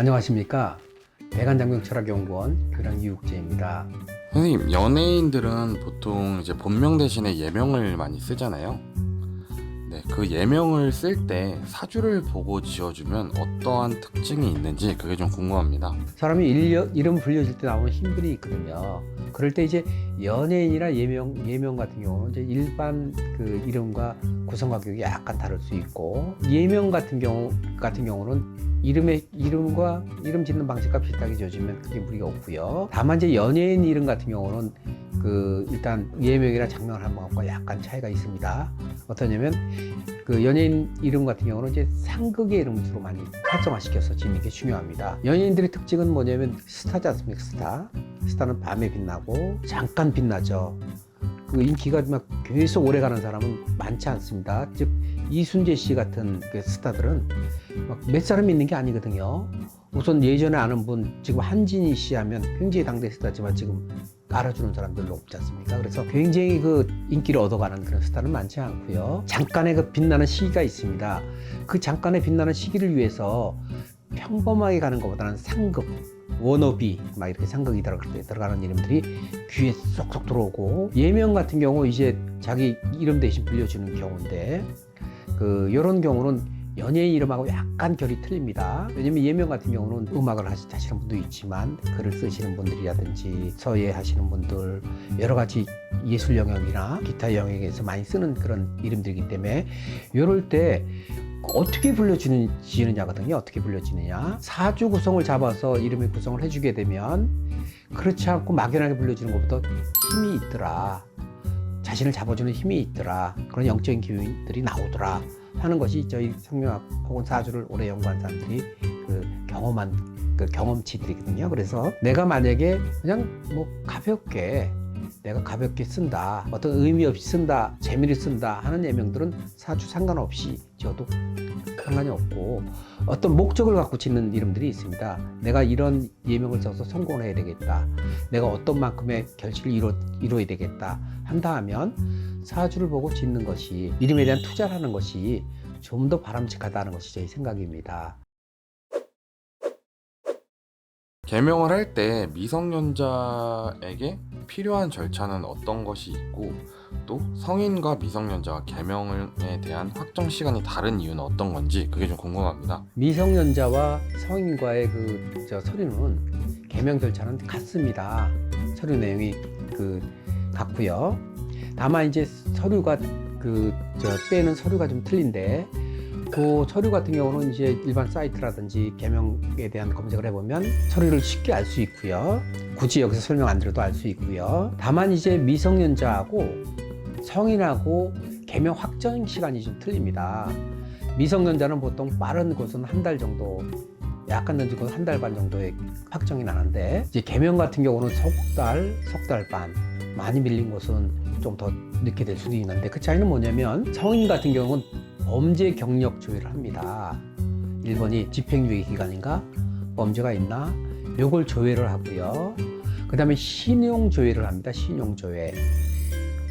안녕하십니까. 대간장병철학연구원 교장 이육재입니다. 선생님, 연예인들은 보통 이제 본명 대신에 예명을 많이 쓰잖아요. 네, 그 예명을 쓸 때 사주를 보고 지어주면 어떠한 특징이 있는지 그게 좀 궁금합니다. 사람이 이름 불려질 때 나오는 힘들이 있거든요. 그럴 때 이제 연예인이나 예명 같은 경우는 이제 일반 그 이름과 구성 가격이 약간 다를 수 있고, 예명 같은 경우는 이름과 이름 짓는 방식과 비슷하게 지어지면 크게 무리가 없고요. 다만 이제 연예인 이름 같은 경우는 일단 예명이나 장명을 한 것과 약간 차이가 있습니다. 어떠냐면 그 연예인 이름 같은 경우는 이제 상극의 이름을 주로 많이 활성화시켜서 짓는 게 중요합니다. 연예인들의 특징은 뭐냐면 스타지 않습니까? 스타는 밤에 빛나고 잠깐 빛나죠. 그 인기가 막 계속 오래가는 사람은 많지 않습니다. 즉 이순재 씨 같은 그 스타들은 막 몇 사람이 있는 게 아니거든요. 우선 예전에 아는 분, 지금 한진희 씨 하면 굉장히 당대 스타지만 지금 알아주는 사람들도 없지 않습니까? 그래서 굉장히 그 인기를 얻어가는 그런 스타는 많지 않고요. 잠깐의 그 빛나는 시기가 있습니다. 그 잠깐의 빛나는 시기를 위해서 평범하게 가는 것보다는 상극, 워너비 막 이렇게 상극이 들어가는 이름들이 귀에 쏙쏙 들어오고, 예명 같은 경우 이제 자기 이름 대신 불려주는 경우인데 이런 경우는 연예인 이름하고 약간 결이 틀립니다. 왜냐면 예명 같은 경우는 음악을 하시는 분도 있지만 글을 쓰시는 분들이라든지 서예 하시는 분들, 여러 가지 예술 영역이나 기타 영역에서 많이 쓰는 그런 이름들이기 때문에 이럴 때 어떻게 불려지느냐거든요. 어떻게 불려지느냐. 사주 구성을 잡아서 이름의 구성을 해주게 되면 그렇지 않고 막연하게 불려지는 것보다 힘이 있더라. 자신을 잡아주는 힘이 있더라. 그런 영적인 기운들이 나오더라 하는 것이 저희 성명학 혹은 사주를 오래 연구한 사람들이 경험한 경험치들이거든요. 그래서 내가 만약에 그냥 내가 가볍게 쓴다, 어떤 의미 없이 쓴다, 재미를 쓴다 하는 예명들은 사주 상관없이 지어도 상관이 없고, 어떤 목적을 갖고 짓는 이름들이 있습니다. 내가 이런 예명을 써서 성공을 해야 되겠다, 내가 어떤 만큼의 결실을 이루어야 되겠다 한다 하면 사주를 보고 짓는 것이, 이름에 대한 투자를 하는 것이 좀 더 바람직하다는 것이 제 생각입니다. 개명을 할 때 미성년자에게 필요한 절차는 어떤 것이 있고, 또 성인과 미성년자가 개명에 대한 확정 시간이 다른 이유는 어떤 건지 그게 좀 궁금합니다. 미성년자와 성인과의 서류는 개명 절차는 같습니다. 서류 내용이 같고요. 다만 이제 서류가 빼는 서류가 좀 틀린데, 그 서류 같은 경우는 이제 일반 사이트라든지 개명에 대한 검색을 해보면 서류를 쉽게 알 수 있고요. 굳이 여기서 설명 안 드려도 알 수 있고요. 다만 이제 미성년자하고 성인하고 개명 확정 시간이 좀 틀립니다. 미성년자는 보통 빠른 곳은 한 달 정도, 약간 늦은 곳은 한 달 반 정도에 확정이 나는데, 이제 개명 같은 경우는 석 달 반, 많이 밀린 곳은 좀 더 늦게 될 수도 있는데, 그 차이는 뭐냐면 성인 같은 경우는 범죄 경력 조회를 합니다. 1번이 집행유예 기간인가, 범죄가 있나, 요걸 조회를 하고요. 그 다음에 신용 조회를 합니다. 신용 조회.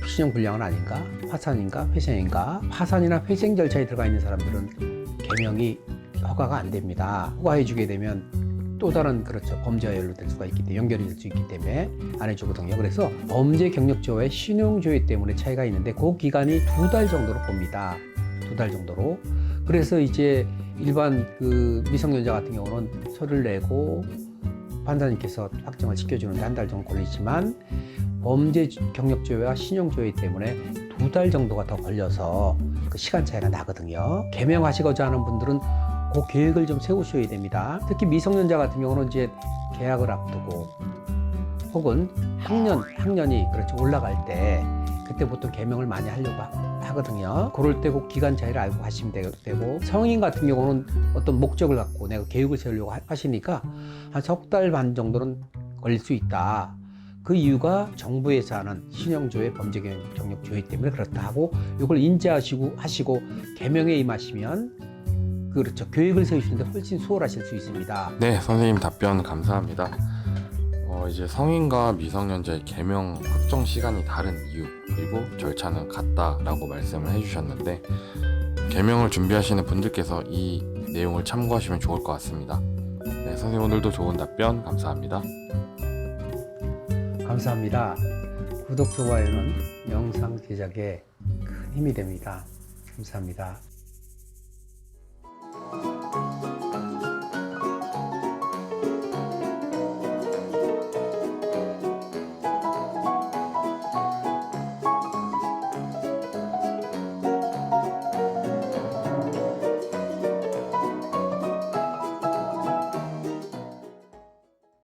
신용불량은 아닌가, 파산인가, 회생인가. 파산이나 회생 절차에 들어가 있는 사람들은 개명이 허가가 안 됩니다. 허가해주게 되면 또 다른 범죄와 연루될 수가 있기 때문에, 연결이 될 수 있기 때문에 안 해주거든요. 그래서 범죄 경력 조회, 신용 조회 때문에 차이가 있는데, 그 기간이 2달 정도로 봅니다. 2달 정도로. 그래서 이제 일반 미성년자 같은 경우는 서류를 내고 판사님께서 확정을 시켜주는데 한 달 정도 걸리지만, 범죄 경력 조회와 신용 조회 때문에 2달 정도가 더 걸려서 그 시간 차이가 나거든요. 개명하시고자 하는 분들은 그 계획을 좀 세우셔야 됩니다. 특히 미성년자 같은 경우는 이제 계약을 앞두고 혹은 학년이 올라갈 때, 그때 보통 개명을 많이 하려고 하거든요. 그럴 때 그 기간 차이를 알고 하시면 되고, 성인 같은 경우는 어떤 목적을 갖고 내가 계획을 세우려고 하시니까 한 석 달 반 정도는 걸릴 수 있다. 그 이유가 정부에서 하는 신용조회, 범죄 경력 조회 때문에 그렇다 하고, 이걸 인지하시고 개명에 임하시면 계획을 세우시는데 훨씬 수월하실 수 있습니다. 네, 선생님 답변 감사합니다. 이제 성인과 미성년자의 개명 확정 시간이 다른 이유, 그리고 절차는 같다라고 말씀을 해주셨는데, 개명을 준비하시는 분들께서 이 내용을 참고하시면 좋을 것 같습니다. 네, 네, 선생님 오늘도 좋은 답변 감사합니다. 감사합니다. 구독, 좋아요는 영상 제작에 큰 힘이 됩니다. 감사합니다.